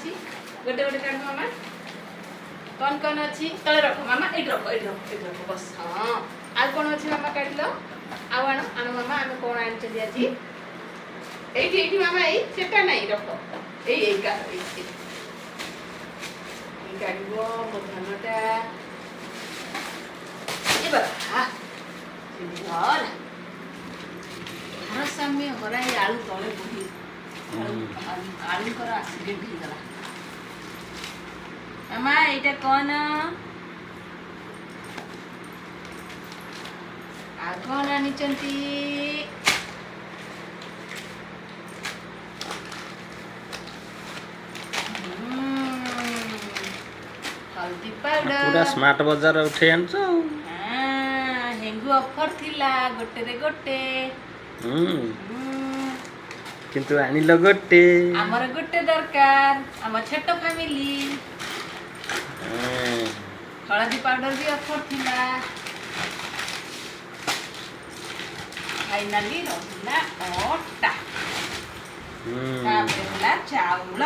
अच्छी गोटे गोटे काट मामा कौन अच्छी तले रख मामा ये रख बस हाँ आ कौन अच्छी मामा काट लो आण आण मामा आम कौन आनी आज ये मामा ये सेटा नहीं रख ये काट मो धानटा ये बाबा भारसाम्य हराई आलू तले बुढ़ी आलू कर एक्सीडेंट हो गला मामा एटा कौन आ कौन आनी चंती हल्दी पाउडर पूरा स्मार्ट बाजार उठे आनछो हेंगु ऑफर थिला गोटे रे गोटे किंतु आनिल गोटे हमर गोटे दरकार हम छोट फैमिली हल्दी पाउडर भी ऑफर थिला फाइनली रहिला आटा तापर होला चाउल